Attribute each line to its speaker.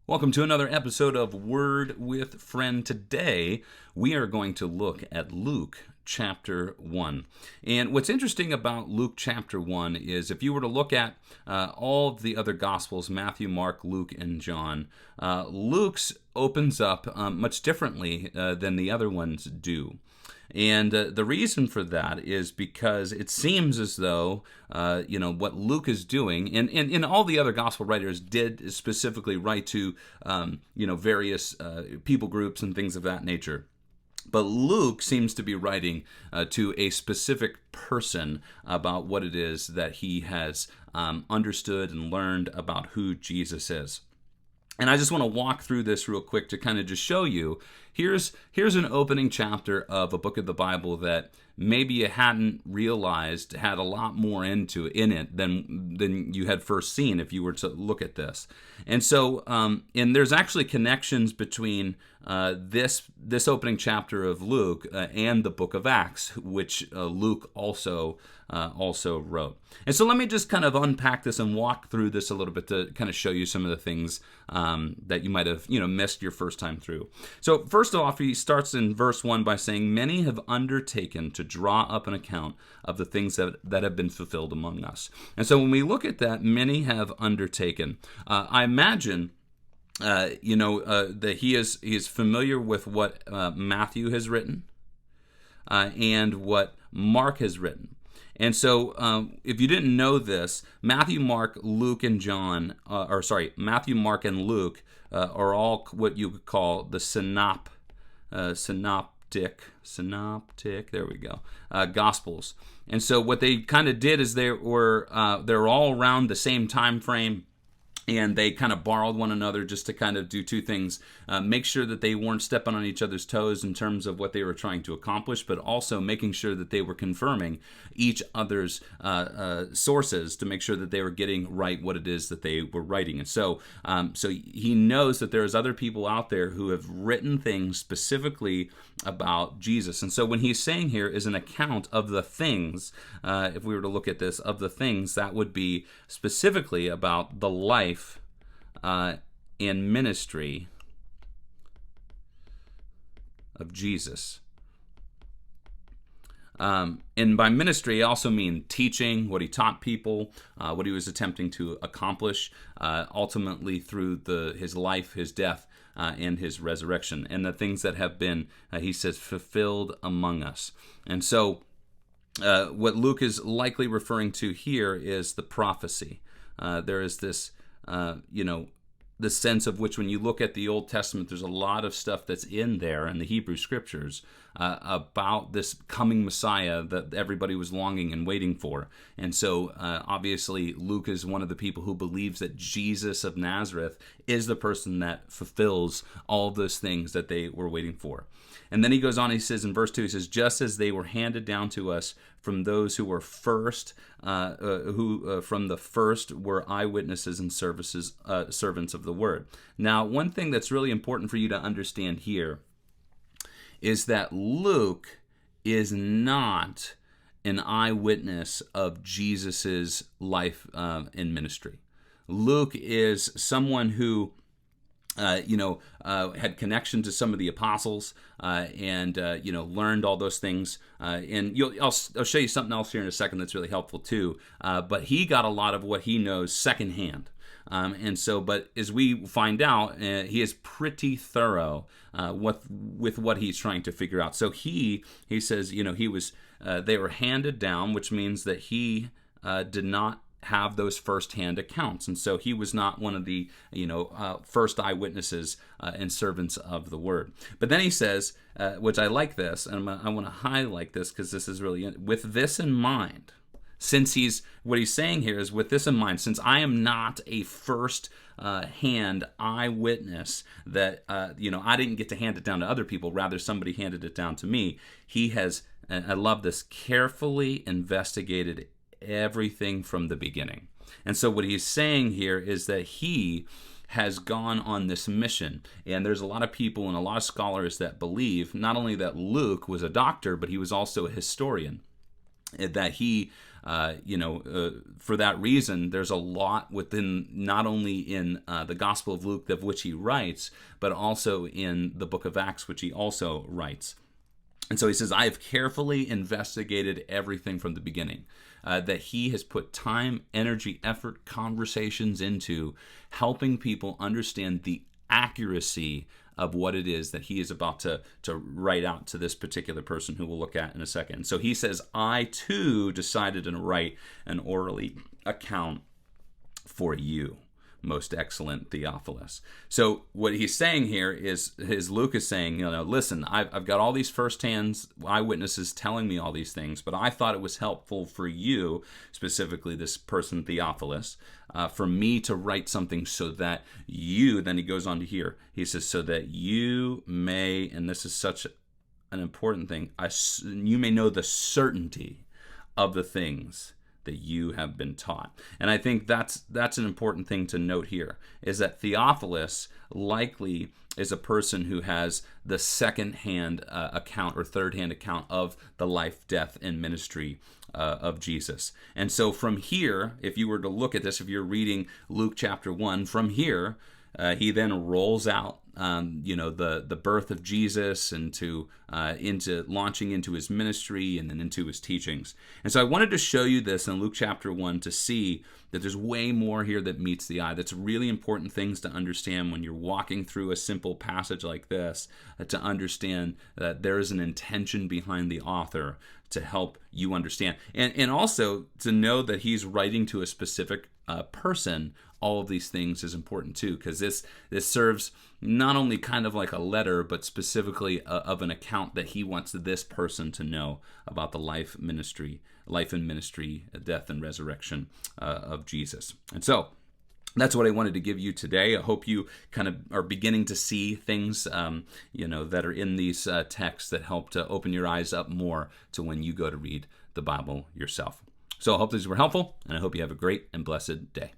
Speaker 1: Welcome to another episode of Word with Friend. Today, we are going to look at Luke chapter 1. And what's interesting about Luke chapter 1 is if you were to look at all of the other Gospels, Matthew, Mark, Luke, and John, Luke's opens up much differently than the other ones do. And the reason for that is because it seems as though, what Luke is doing, and all the other gospel writers did specifically write to, various people groups and things of that nature. But Luke seems to be writing to a specific person about what it is that he has understood and learned about who Jesus is. And I just want to walk through this real quick to kind of just show you, here's an opening chapter of a book of the Bible that maybe you hadn't realized had a lot more in it than you had first seen if you were to look at this. And so, and there's actually connections between this opening chapter of Luke and the book of Acts, which Luke also wrote. And so let me just kind of unpack this and walk through this a little bit to kind of show you some of the things that you might have missed your first time through. So first off, he starts in verse 1 by saying, "Many have undertaken to draw up an account of the things that have been fulfilled among us." And so when we look at that, many have undertaken. I imagine that he is familiar with what Matthew has written and what Mark has written. And so if you didn't know this, Matthew, Mark, Luke, and Matthew, Mark, and Luke are all what you could call the synoptic, there we go, Gospels. And so what they kind of did is they're all around the same time frame. And they kind of borrowed one another just to kind of do two things. Make sure that they weren't stepping on each other's toes in terms of what they were trying to accomplish, but also making sure that they were confirming each other's sources to make sure that they were getting right what it is that they were writing. And so he knows that there's other people out there who have written things specifically about Jesus. And so when he's saying here is an account of the things, if we were to look at this, of the things, that would be specifically about the life and ministry of Jesus. And by ministry, I also mean teaching, what he taught people, what he was attempting to accomplish, ultimately through his life, his death, and his resurrection, and the things that have been, he says, fulfilled among us. And so what Luke is likely referring to here is the prophecy. There is this the sense of which when you look at the Old Testament, there's a lot of stuff that's in there in the Hebrew Scriptures about this coming Messiah that everybody was longing and waiting for. And so obviously Luke is one of the people who believes that Jesus of Nazareth is the person that fulfills all of those things that they were waiting for. And then he goes on, he says in verse 2, he says, "Just as they were handed down to us from those who were first, from the first were eyewitnesses and servants of the word." Now, one thing that's really important for you to understand here is that Luke is not an eyewitness of Jesus's life and ministry. Luke is someone who had connection to some of the apostles and learned all those things. And I'll show you something else here in a second that's really helpful too. But he got a lot of what he knows secondhand. But as we find out, he is pretty thorough with what he's trying to figure out. So he says, he was, they were handed down, which means that he did not have those first-hand accounts, and so he was not one of the first eyewitnesses and servants of the word. But then he says, which I like this, and I want to highlight this because this is really with this in mind. What he's saying here is with this in mind, since I am not a first-hand eyewitness that I didn't get to hand it down to other people, rather somebody handed it down to me. He has, and I love this, carefully investigated everything from the beginning. And so what he's saying here is that he has gone on this mission. And there's a lot of people and a lot of scholars that believe not only that Luke was a doctor, but he was also a historian. That he for that reason, there's a lot within, not only in the Gospel of Luke, of which he writes, but also in the book of Acts, which he also writes. And so he says, I have carefully investigated everything from the beginning, that he has put time, energy, effort, conversations into helping people understand the accuracy of what it is that he is about to write out to this particular person who we'll look at in a second. So he says, I too decided to write an orally account for you, most excellent Theophilus. So what he's saying here is Luke is saying, listen, I've got all these firsthand eyewitnesses telling me all these things, but I thought it was helpful for you, specifically this person Theophilus, for me to write something so that you, then he goes on to here, he says, so that you may, and this is such an important thing, you may know the certainty of the things that you have been taught. And I think that's an important thing to note here, is that Theophilus likely is a person who has the second-hand account or third-hand account of the life, death, and ministry of Jesus. And so from here, if you were to look at this, if you're reading Luke chapter 1, from here, he then rolls out the birth of Jesus and into launching into his ministry and then into his teachings. And so I wanted to show you this in Luke chapter 1 to see that there's way more here that meets the eye. That's really important things to understand when you're walking through a simple passage like this, to understand that there is an intention behind the author to help you understand. And also to know that he's writing to a specific person. All of these things is important too, because this serves not only kind of like a letter, but specifically of an account that he wants this person to know about the life and ministry, death and resurrection of Jesus. And so that's what I wanted to give you today. I hope you kind of are beginning to see things, that are in these texts that help to open your eyes up more to when you go to read the Bible yourself. So I hope these were helpful, and I hope you have a great and blessed day.